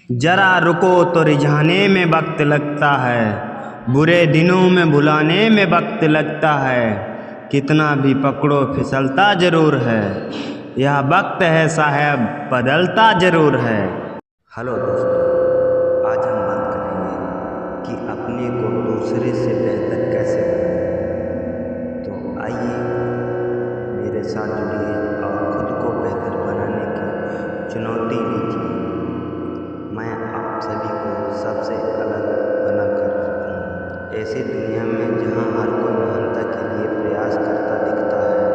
जरा रुको तो रिझाने में वक्त लगता है, बुरे दिनों में भुलाने में वक्त लगता है। कितना भी पकड़ो फिसलता ज़रूर है, यह वक्त है साहब बदलता ज़रूर है। हेलो दोस्तों, आज हम बात करेंगे कि अपने को दूसरे से बेहतर कैसे बनाएं। तो आइए मेरे साथ जुड़िए और खुद को बेहतर बनाने की चुनौती लीजिए। मैं आप सभी को सबसे अलग बनाकर रखूं। ऐसी दुनिया में जहां हर कोई महानता के लिए प्रयास करता दिखता है,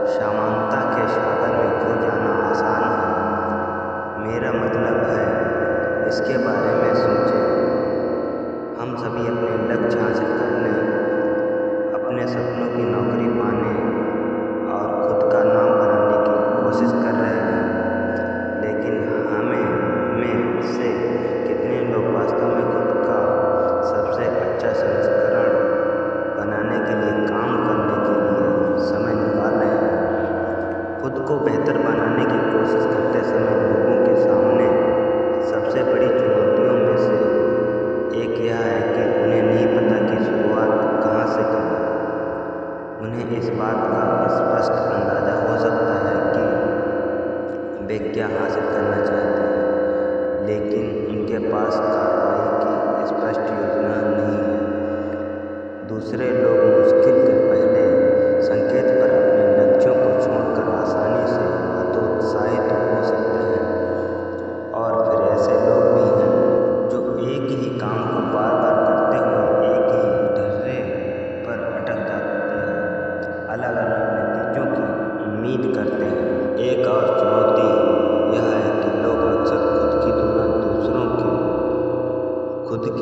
समानता के सागर में खो जाना आसान है। मेरा मतलब है इसके बारे में सोचें। हम सभी अपने लक्ष्य हासिल करने, अपने सपनों की नौकरी पाने और खुद का नाम बनाने की कोशिश कर रहे हैं, लेकिन में से कितने लोग वास्तव में खुद का सबसे अच्छा संस्करण बनाने के लिए काम करने के लिए समय निकाल रहे हैं। खुद को बेहतर बनाने की कोशिश करते समय लोगों के सामने सबसे बड़ी चुनौतियों में से एक यह है कि उन्हें नहीं पता कि शुरुआत कहाँ से करें। उन्हें इस बात का स्पष्ट अंदाजा हो सकता है कि वे क्या हासिल करना चाहते हैं, लेकिन उनके पास कार्रवाई की स्पष्ट योजना नहीं है। दूसरे लोग मुश्किल के पहले संकेत पर अपने लक्ष्यों को छोड़कर आसानी से हतोत्साहित हो सकते हैं, और फिर ऐसे लोग भी हैं जो एक ही काम को बार बार करते हुए एक ही ढर्रे पर अटक जाते हैं, अलग अलग नतीजों की उम्मीद करते हैं। एक और चुनौती यह है कि लोग अक्सर खुद की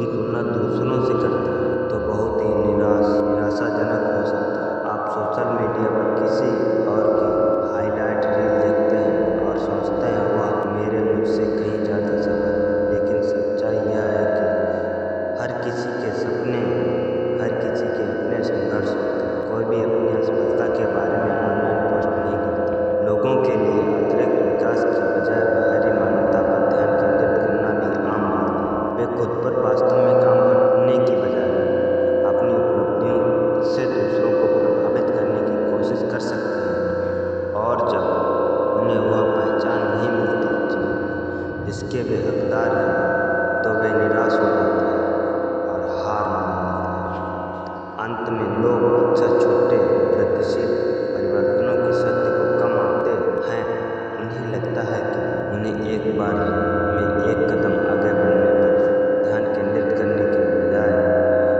तुलना दूसरों से करते हैं, तो बहुत ही निराशाजनक हो सकता है। आप सोशल मीडिया पर किसी और की हाईलाइट रील देखते हैं और सोचते हैं वह मेरे मुझसे कहीं ज़्यादा सफल है, लेकिन सच्चाई यह है कि हर किसी के अपने संघर्ष होते हैं। कोई भी अपनी असफलता के बारे में ऑनलाइन पोस्ट नहीं करता। लोगों के लिए आंतरिक विकास की बजाय बाहरी मान्यता पर ध्यान केंद्रित करना भी आम बात है। वे खुद पर वास्तव में काम करने की बजाय अपनी उपलब्धियों से दूसरों को प्रभावित करने की कोशिश कर सकते हैं, और जब उन्हें वह पहचान नहीं मिलती जिसके वे हकदार हैं, तो वे निराश हो जाते हैं और हार मान लेते हैं। अंत में लोग अक्सर छोटे वृद्धिशील परिवर्तनों की शक्ति को कम आंकते हैं। उन्हें लगता है कि उन्हें एक बार में एक कदम आगे बढ़ने पर ध्यान केंद्रित करने के बजाय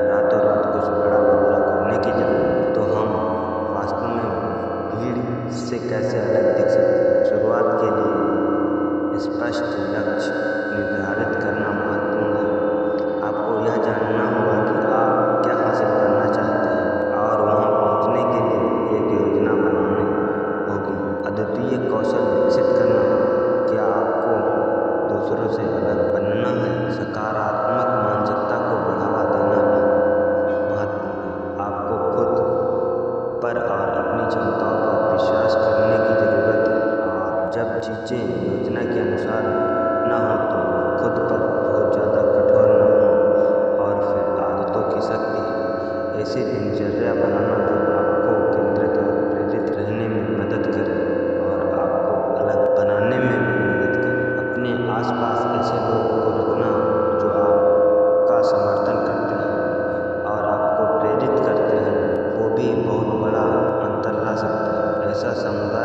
रातों रात कुछ बड़ा बदलाव करने की जरूरत है। तो हम वास्तव में भीड़ से कैसे अलग दिख सकते हैं? शुरुआत के लिए स्पष्ट लक्ष्य निर्धारित करना महत्वपूर्ण है। आपको यह जानना होगा कि आप क्या हासिल करना चाहते हैं, और वहां पहुंचने के लिए एक योजना बनानी होगी। अद्वितीय कौशल विकसित करना। क्या आपको दूसरों से अलग बनना है? सकारात्मक मानसिकता को बढ़ावा देना भी महत्वपूर्ण है। आपको खुद पर और अपनी क्षमताओं पर विश्वास करने की जरूरत है, और जब चीजें योजना के अनुसार न हो तो खुद पर बहुत ज़्यादा कठोर न हो। और फिर आदतों की शक्ति, ऐसी दिनचर्या बनाना जो आपको केंद्रित और प्रेरित रहने में मदद करे और आपको अलग बनाने में भी मदद करे। अपने आसपास ऐसे लोगों को रखना जो आपका समर्थन करते हैं और आपको प्रेरित करते हैं, वो भी बहुत बड़ा अंतर ला सकते हैं। ऐसा समुदाय